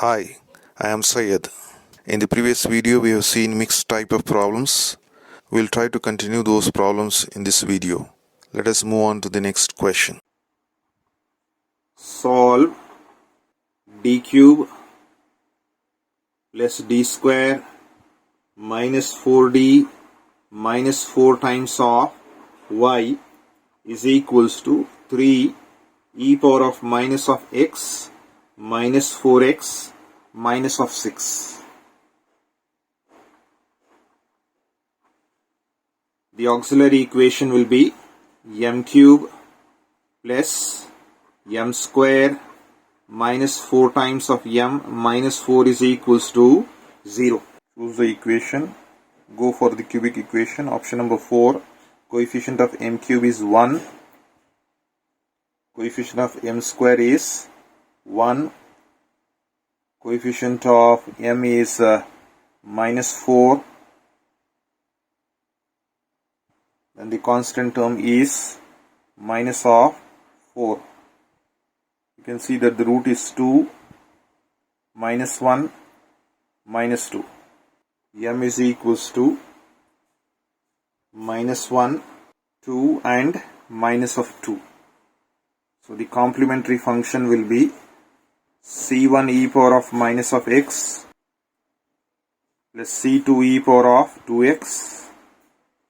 Hi, I am Syed. In the previous video we have seen mixed type of problems. We'll try to continue those problems in this video. Let us move on to the next question. Solve d cube plus d square minus 4d minus 4 times of y is equals to 3 e power of minus of x minus 4x minus of 6. The auxiliary equation will be m cube plus m square minus 4 times of m minus 4 is equals to 0. Choose the equation. Go for the cubic equation. Option number 4. Coefficient of m cube is 1. Coefficient of m square is 1. Coefficient of m is minus 4. Then the constant term is minus of 4. You can see that the root is 2, minus 1, minus 2. M is equals to minus 1, 2 and minus of 2. So the complementary function will be c1 e power of minus of x plus c2 e power of 2x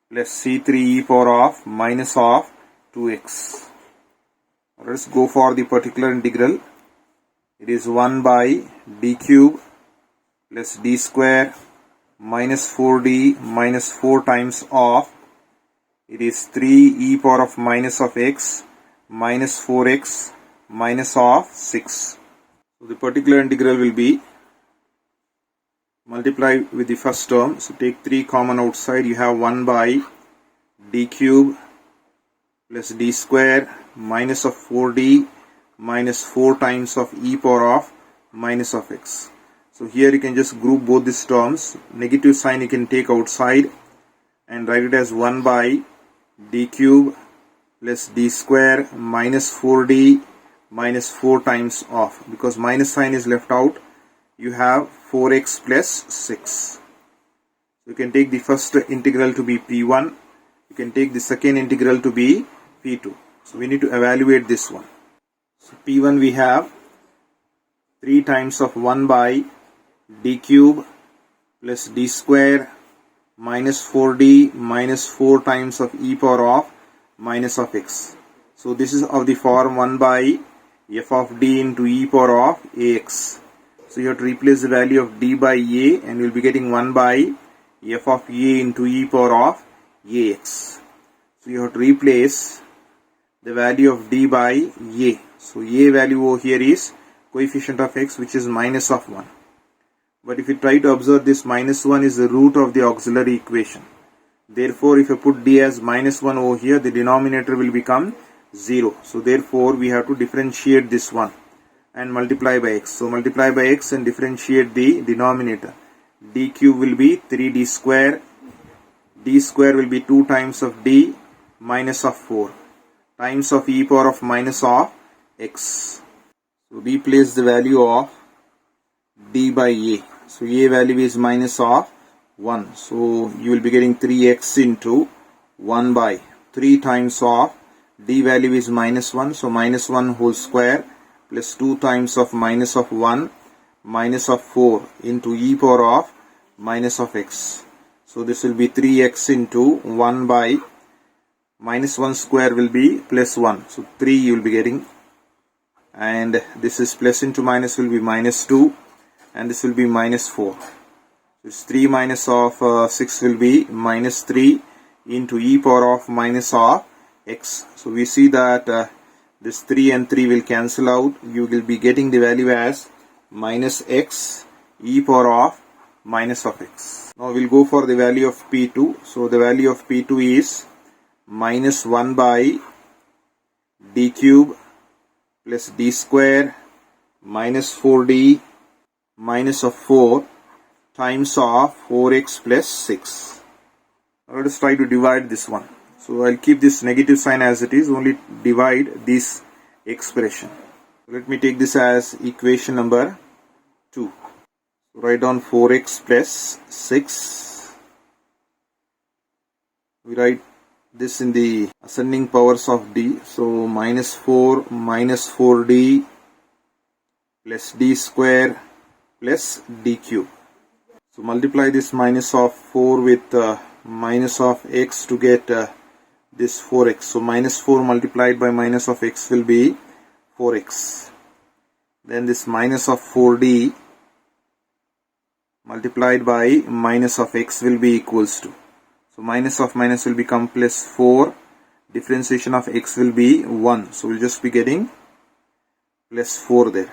plus c3 e power of minus of 2x. Let's go for the particular integral. It is 1 by d cube plus d square minus 4d minus 4 times of, it is 3 e power of minus of x minus 4x minus of 6. So the particular integral will be multiply with the first term. So take 3 common outside. You have 1 by d cube plus d square minus of 4d minus 4 times of e power of minus of x. So here you can just group both these terms. Negative sign you can take outside and write it as 1 by d cube plus d square minus 4d minus 4 times of. Because minus sign is left out, you have 4x plus 6. You can take the first integral to be p1. You can take the second integral to be p2. So we need to evaluate this one. So p1 we have 3 times of 1 by d cube plus d square minus 4d minus 4 times of e power of minus of x. So this is of the form 1 by f of d into e power of ax. So you have to replace the value of d by a and you will be getting 1 by f of a into e power of ax. So you have to replace the value of d by a. So a value over here is coefficient of x, which is minus of 1. But if you try to observe, this minus 1 is the root of the auxiliary equation. Therefore, if you put d as minus 1 over here, the denominator will become 0. So therefore, we have to differentiate this one and multiply by x. So multiply by x and differentiate the denominator. D cube will be 3d square. D square will be 2 times of d minus of 4 times of e power of minus of x. So replace the value of d by a. So a value is minus of 1. So you will be getting 3x into 1 by 3 times of d value is minus 1. So minus 1 whole square plus 2 times of minus of 1 minus of 4 into e power of minus of x. So this will be 3x into 1 by minus 1 square will be plus 1. So 3 you will be getting. And this is plus into minus will be minus 2. And this will be minus 4. It's 3 minus of 6 will be minus 3 into e power of minus of x. So we see that this 3 and 3 will cancel out. You will be getting the value as minus x e power of minus of x. Now we'll go for the value of p2. So the value of p2 is minus 1 by d cube plus d square minus 4d minus of 4 times of 4x plus 6. Now let us try to divide this one. So I'll keep this negative sign as it is, only divide this expression. Let me take this as equation number 2. So write down 4x plus 6. We write this in the ascending powers of d. So minus 4 minus 4d plus d square plus d cube. So multiply this minus of 4 with minus of x to get this 4x. So minus 4 multiplied by minus of x will be 4x. Then this minus of 4d multiplied by minus of x will be equals to. So minus of minus will become plus 4. Differentiation of x will be 1. So we'll just be getting plus 4 there.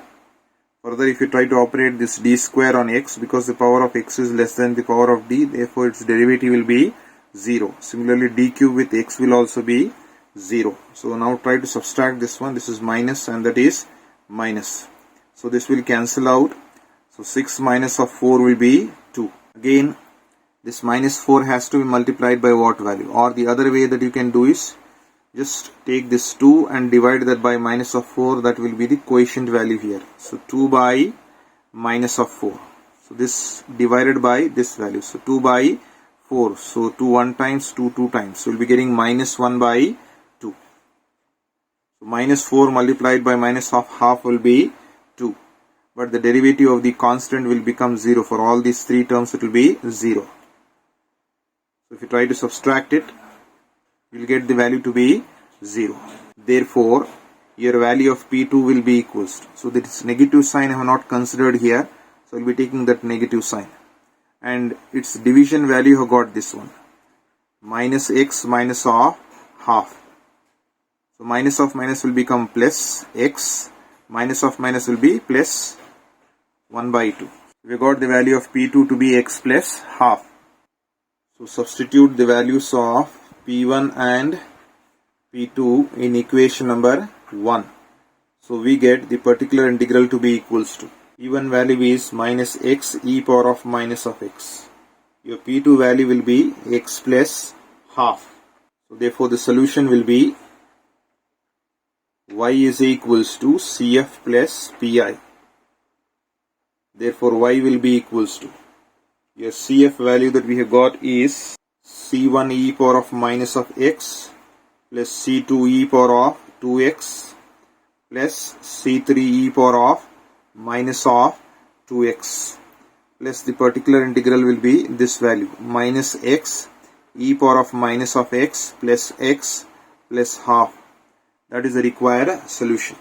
Further, if you try to operate this d square on x, because the power of x is less than the power of d, therefore its derivative will be 0. Similarly, d cube with x will also be 0. So now try to subtract this one. This is minus and that is minus. So this will cancel out. So 6 minus of 4 will be 2. Again, this minus 4 has to be multiplied by what value? Or the other way that you can do is just take this 2 and divide that by minus of 4. That will be the quotient value here. So 2 by minus of 4. So this divided by this value. So 2 by 4. So 2 1 times, 2 2 times. So we'll be getting minus 1 by 2. So minus 4 multiplied by minus of half will be 2. But the derivative of the constant will become 0. For all these three terms it will be 0. So if you try to subtract it, you will get the value to be 0. Therefore, your value of P2 will be equals to. So this negative sign I have not considered here. So I will be taking that negative sign. And its division value have got this one. Minus x minus of half. So minus of minus will become plus x. Minus of minus will be plus 1 by 2. We got the value of P2 to be x plus half. So substitute the values of P1 and P2 in equation number 1. So we get the particular integral to be equals to. P1 value is minus x e power of minus of x. Your P2 value will be x plus half. So therefore the solution will be y is equals to CF plus PI. Therefore y will be equals to. Your CF value that we have got is C1 e power of minus of x plus C2 e power of 2x plus C3 e power of minus of 2x plus the particular integral will be this value minus x e power of minus of x plus half. That is the required solution.